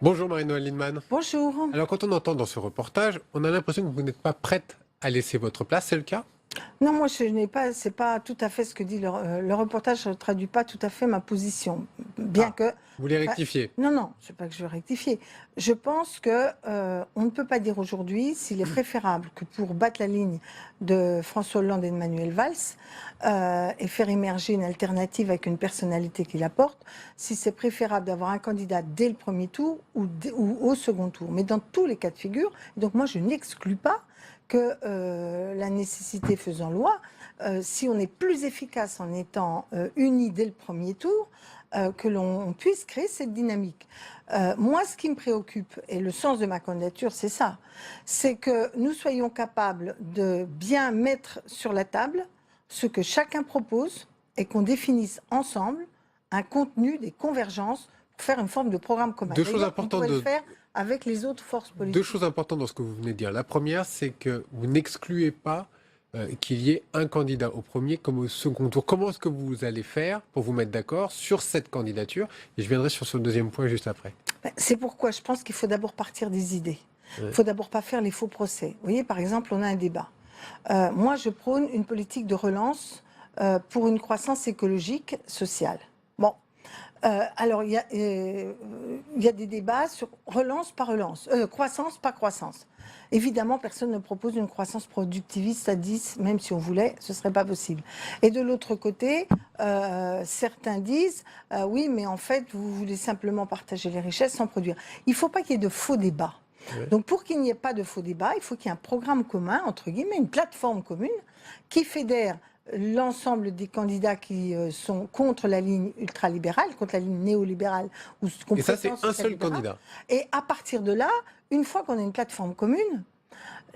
Bonjour Marie-Noëlle Lienemann. Bonjour. Alors quand on entend dans ce reportage, on a l'impression que vous n'êtes pas prête à laisser votre place, c'est le cas? Non, moi je n'ai pas, c'est pas tout à fait ce que dit le reportage, ne traduit pas tout à fait ma position. Bien que. Vous voulez rectifier? Non, non, je ne sais pas que je veux rectifier. Je pense que on ne peut pas dire aujourd'hui s'il est préférable que pour battre la ligne de François Hollande et de Manuel Valls et faire émerger une alternative avec une personnalité qui la porte, si c'est préférable d'avoir un candidat dès le premier tour ou au second tour. Mais dans tous les cas de figure, donc moi je n'exclus pas que la nécessité faisant loi, si on est plus efficace en étant unis dès le premier tour, que l'on puisse créer cette dynamique. Moi, ce qui me préoccupe, et le sens de ma candidature, c'est ça, c'est que nous soyons capables de bien mettre sur la table ce que chacun propose et qu'on définisse ensemble un contenu, des convergences, pour faire une forme de programme commun. Deux choses importantes on pourrait le faire avec les autres forces politiques. Deux choses importantes dans ce que vous venez de dire. La première, c'est que vous n'excluez pas qu'il y ait un candidat au premier comme au second tour. Comment est-ce que vous allez faire pour vous mettre d'accord sur cette candidature? Et je viendrai sur ce deuxième point juste après. C'est pourquoi je pense qu'il faut d'abord partir des idées. Il ne faut d'abord pas faire les faux procès. Vous voyez, par exemple, on a un débat. Moi, je prône une politique de relance pour une croissance écologique, sociale. Bon. Alors, il y a des débats sur relance par relance, croissance par croissance. Évidemment, personne ne propose une croissance productiviste à 10, même si on voulait, ce ne serait pas possible. Et de l'autre côté, certains disent, oui, mais en fait, vous voulez simplement partager les richesses sans produire. Il ne faut pas qu'il y ait de faux débats. Ouais. Donc, pour qu'il n'y ait pas de faux débats, il faut qu'il y ait un programme commun, entre guillemets, une plateforme commune, qui fédère l'ensemble des candidats qui sont contre la ligne ultralibérale, contre la ligne néolibérale. Et ça, c'est un seul candidat. Et à partir de là, une fois qu'on a une plateforme commune,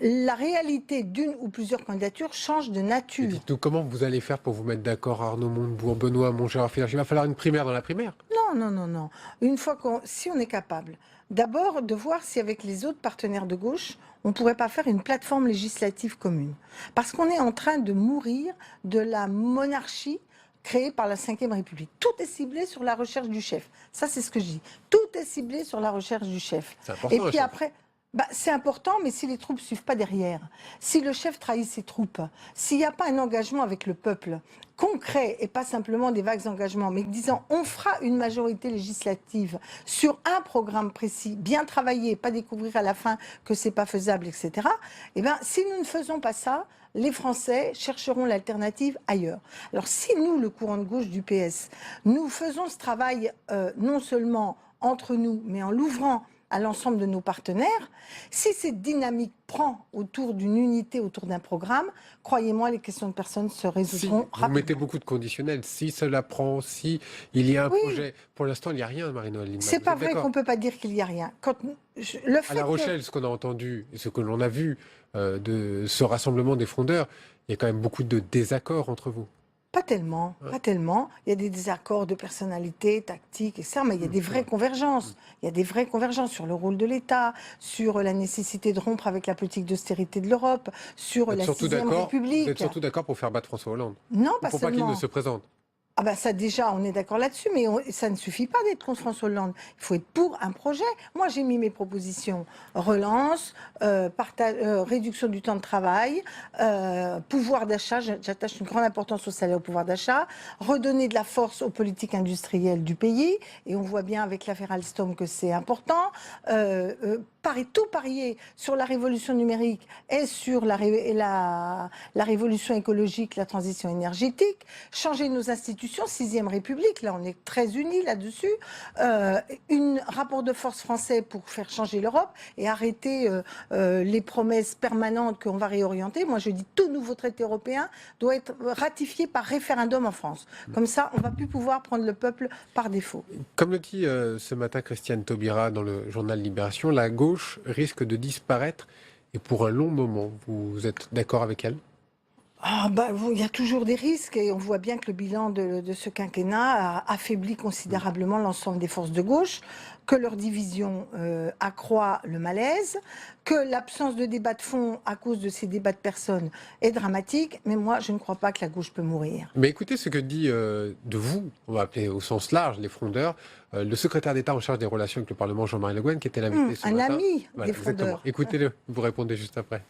la réalité d'une ou plusieurs candidatures change de nature. Dites-nous comment vous allez faire pour vous mettre d'accord, Arnaud Montebourg, Benoît Mon-Gérard Félanger. Il va falloir une primaire dans la primaire. Non. Une fois si on est capable, d'abord de voir si avec les autres partenaires de gauche, on ne pourrait pas faire une plateforme législative commune. Parce qu'on est en train de mourir de la monarchie créée par la Ve République. Tout est ciblé sur la recherche du chef. Ça, c'est ce que je dis. Tout est ciblé sur la recherche du chef. C'est important. Et puis après... c'est important, mais si les troupes ne suivent pas derrière, si le chef trahit ses troupes, s'il n'y a pas un engagement avec le peuple concret et pas simplement des vagues engagements, mais disant on fera une majorité législative sur un programme précis, bien travaillé, pas découvrir à la fin que c'est pas faisable, etc. Eh bien, si nous ne faisons pas ça, les Français chercheront l'alternative ailleurs. Alors si nous, le courant de gauche du PS, nous faisons ce travail non seulement entre nous, mais en l'ouvrant à l'ensemble de nos partenaires, si cette dynamique prend autour d'une unité, autour d'un programme, croyez-moi, les questions de personnes se résoudront rapidement. Vous mettez beaucoup de conditionnels. Si cela prend, si il y a un projet. Pour l'instant, il n'y a rien, Marie-Noëlle Lienemann. C'est pas vrai qu'on ne peut pas dire qu'il n'y a rien. À La Rochelle, ce qu'on a entendu, et ce que l'on a vu de ce rassemblement des frondeurs, il y a quand même beaucoup de désaccords entre vous. Pas tellement, pas tellement. Il y a des désaccords de personnalité, tactique, etc. Mais il y a des vraies convergences. Il y a des vraies convergences sur le rôle de l'État, sur la nécessité de rompre avec la politique d'austérité de l'Europe, sur la 6e République. Vous êtes surtout d'accord pour faire battre François Hollande? Non, pas pour seulement. Pour pas qu'il ne se présente. Ah ben ça déjà, on est d'accord là-dessus, mais ça ne suffit pas d'être contre François Hollande. Il faut être pour un projet. Moi, j'ai mis mes propositions. Relance, réduction du temps de travail, pouvoir d'achat, j'attache une grande importance au salaire, au pouvoir d'achat, redonner de la force aux politiques industrielles du pays, et on voit bien avec l'affaire Alstom que c'est important, tout parier sur la révolution numérique et sur la révolution écologique, la transition énergétique, changer nos institutions, 6e République, là on est très unis là-dessus, un rapport de force français pour faire changer l'Europe et arrêter les promesses permanentes qu'on va réorienter. Moi je dis tout nouveau traité européen doit être ratifié par référendum en France. Comme ça, on ne va plus pouvoir prendre le peuple par défaut. Comme le dit ce matin Christiane Taubira dans le journal Libération, la gauche risque de disparaître et pour un long moment. Vous êtes d'accord avec elle ? Il y a toujours des risques et on voit bien que le bilan de ce quinquennat a affaibli considérablement l'ensemble des forces de gauche, que leur division accroît le malaise, que l'absence de débat de fond à cause de ces débats de personnes est dramatique, mais moi je ne crois pas que la gauche peut mourir. Mais écoutez ce que dit de vous, on va appeler au sens large les frondeurs, le secrétaire d'État en charge des relations avec le Parlement, Jean-Marie Le Guen, qui était l'invité ce Un matin. ami Voilà, des frondeurs. exactement. Écoutez-le, vous répondez juste après.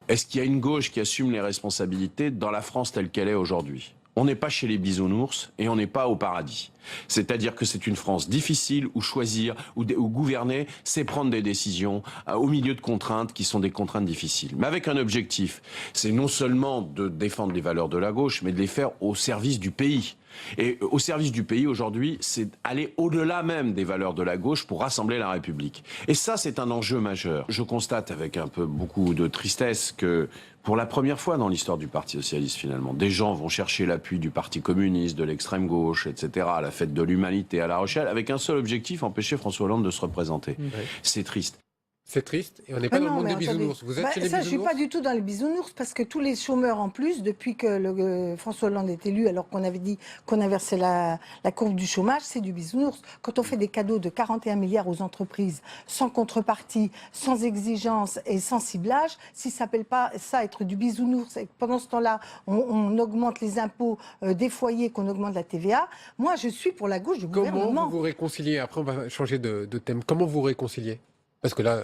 Est-ce qu'il y a une gauche qui assume les responsabilités dans la France telle qu'elle est aujourd'hui ? On n'est pas chez les bisounours et on n'est pas au paradis. C'est-à-dire que c'est une France difficile où choisir, où gouverner, c'est prendre des décisions au milieu de contraintes qui sont des contraintes difficiles. Mais avec un objectif, c'est non seulement de défendre les valeurs de la gauche, mais de les faire au service du pays. Et au service du pays aujourd'hui, c'est aller au-delà même des valeurs de la gauche pour rassembler la République. Et ça, c'est un enjeu majeur. Je constate avec beaucoup de tristesse que pour la première fois dans l'histoire du Parti socialiste, finalement, des gens vont chercher l'appui du Parti communiste, de l'extrême gauche, etc., à la fête de l'humanité à La Rochelle, avec un seul objectif, empêcher François Hollande de se représenter. Oui. C'est triste. C'est triste et on n'est pas dans le monde des bisounours. Vous êtes chez les ça, je suis bisounours pas du tout dans les bisounours parce que tous les chômeurs en plus, depuis que François Hollande est élu, alors qu'on avait dit qu'on inversait la courbe du chômage, c'est du bisounours. Quand on fait des cadeaux de 41 milliards aux entreprises, sans contrepartie, sans exigence et sans ciblage, si ça s'appelle pas ça être du bisounours, et que pendant ce temps-là, on augmente les impôts des foyers, qu'on augmente la TVA, moi je suis pour la gauche du gouvernement. Comment vous réconciliez? Après, on va changer de thème. Comment vous réconciliez? Parce que là,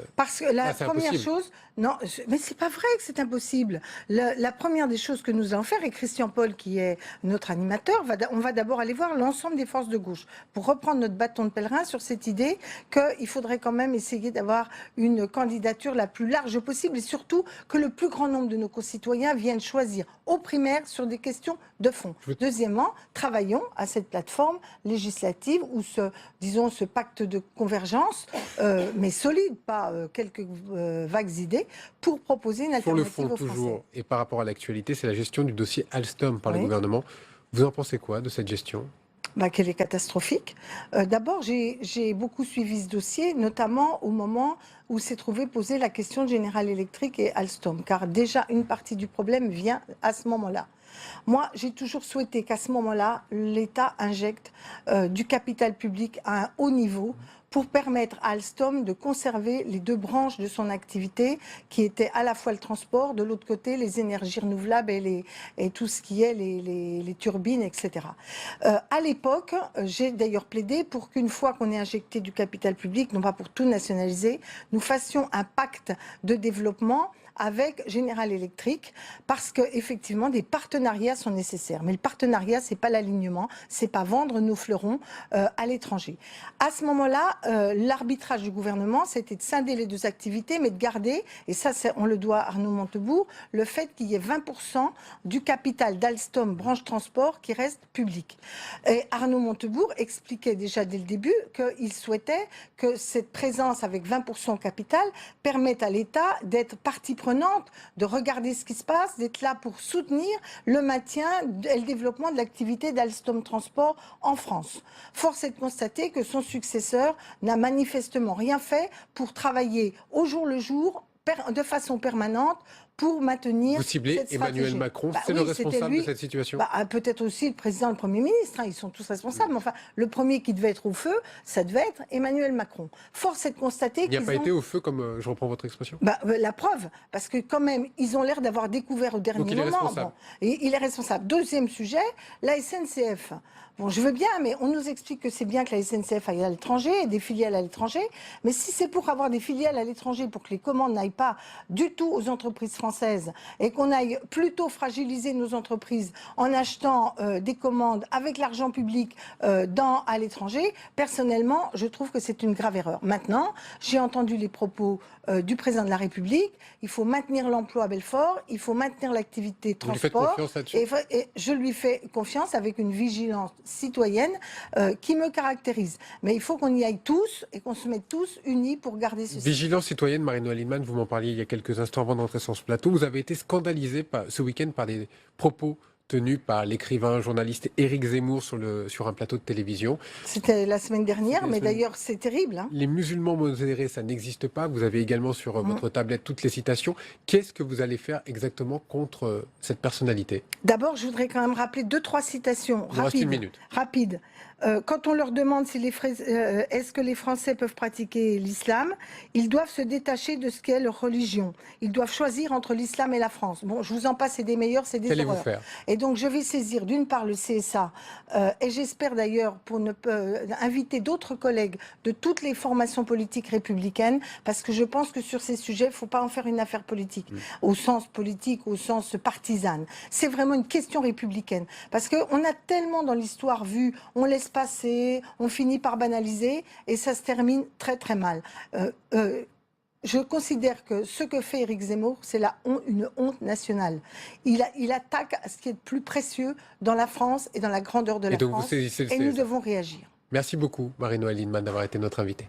la c'est première impossible. chose, non, mais c'est pas vrai que c'est impossible. La première des choses que nous allons faire, et Christian Paul, qui est notre animateur, on va d'abord aller voir l'ensemble des forces de gauche pour reprendre notre bâton de pèlerin sur cette idée qu'il faudrait quand même essayer d'avoir une candidature la plus large possible et surtout que le plus grand nombre de nos concitoyens viennent choisir aux primaires sur des questions de fond. Deuxièmement, travaillons à cette plateforme législative ou ce pacte de convergence, mais solide, pas quelques vagues idées, pour proposer une sur le alternative fond aux Français. toujours, et par rapport à l'actualité, c'est la gestion du dossier Alstom par le gouvernement. Vous en pensez quoi de cette gestion? Qu'elle est catastrophique. D'abord, j'ai beaucoup suivi ce dossier, notamment au moment où s'est trouvée posée la question de General Electric et Alstom, car déjà une partie du problème vient à ce moment-là. Moi, j'ai toujours souhaité qu'à ce moment-là, l'État injecte du capital public à un haut niveau pour permettre à Alstom de conserver les deux branches de son activité, qui étaient à la fois le transport, de l'autre côté les énergies renouvelables et tout ce qui est les turbines, etc. À l'époque, j'ai d'ailleurs plaidé pour qu'une fois qu'on ait injecté du capital public, non pas pour tout nationaliser, nous fassions un pacte de développement avec General Electric, parce qu'effectivement, des partenariats sont nécessaires. Mais le partenariat, c'est pas l'alignement, c'est pas vendre nos fleurons à l'étranger. À ce moment-là, l'arbitrage du gouvernement, c'était de scinder les deux activités, mais de garder, et ça, on le doit à Arnaud Montebourg, le fait qu'il y ait 20% du capital d'Alstom, branche transport, qui reste public. Et Arnaud Montebourg expliquait déjà dès le début qu'il souhaitait que cette présence avec 20% au capital permette à l'État d'être partie prenante, de regarder ce qui se passe, d'être là pour soutenir le maintien et le développement de l'activité d'Alstom Transport en France. Force est de constater que son successeur n'a manifestement rien fait pour travailler au jour le jour, de façon permanente, pour maintenir. Vous ciblez Emmanuel Macron, c'est le responsable de cette situation? Peut-être aussi le président, le Premier ministre, ils sont tous responsables, mais enfin, le premier qui devait être au feu, ça devait être Emmanuel Macron. Force est de constater qu'il n'y a pas été au feu, comme je reprends votre expression? La preuve, parce que quand même, ils ont l'air d'avoir découvert au dernier moment. Donc il est responsable. Et il est responsable. Deuxième sujet, la SNCF. Bon, je veux bien, mais on nous explique que c'est bien que la SNCF aille à l'étranger, des filiales à l'étranger, mais si c'est pour avoir des filiales à l'étranger, pour que les commandes n'aillent pas du tout aux entreprises françaises, et qu'on aille plutôt fragiliser nos entreprises en achetant des commandes avec l'argent public à l'étranger, personnellement, je trouve que c'est une grave erreur. Maintenant, j'ai entendu les propos du président de la République, il faut maintenir l'emploi à Belfort, il faut maintenir l'activité transport. Vous lui faites confiance là-dessus? Et je lui fais confiance avec une vigilance citoyenne qui me caractérise. Mais il faut qu'on y aille tous et qu'on se mette tous unis pour garder ce système. Vigilance citoyenne, Marie-Noëlle Lienemann, vous m'en parliez il y a quelques instants avant d'entrer sur ce plateau. Vous avez été scandalisé ce week-end par des propos tenue par l'écrivain journaliste Éric Zemmour sur un plateau de télévision. C'était la semaine dernière, mais d'ailleurs c'est terrible. Hein. Les musulmans modérés, ça n'existe pas. Vous avez également sur votre tablette toutes les citations. Qu'est-ce que vous allez faire exactement contre cette personnalité? D'abord, je voudrais quand même rappeler 2-3 citations Il vous reste une minute. rapides. Quand on leur demande si est-ce que les Français peuvent pratiquer l'islam, ils doivent se détacher de ce qu'est leur religion. Ils doivent choisir entre l'islam et la France. Bon, je vous en passe, c'est des meilleurs, c'est des Qu'allez-vous horreurs. faire? Et donc, je vais saisir d'une part le CSA, et j'espère d'ailleurs pour inviter d'autres collègues de toutes les formations politiques républicaines, parce que je pense que sur ces sujets, il ne faut pas en faire une affaire politique, au sens politique, au sens partisan. C'est vraiment une question républicaine. Parce qu'on a tellement dans l'histoire vu, on laisse passer, on finit par banaliser, et ça se termine très très mal. Je considère que ce que fait Éric Zemmour, c'est une honte nationale. Il attaque à ce qui est le plus précieux dans la France et dans la grandeur de la France, et nous devons réagir. Merci beaucoup, Marie-Noëlle Lienemann, d'avoir été notre invitée.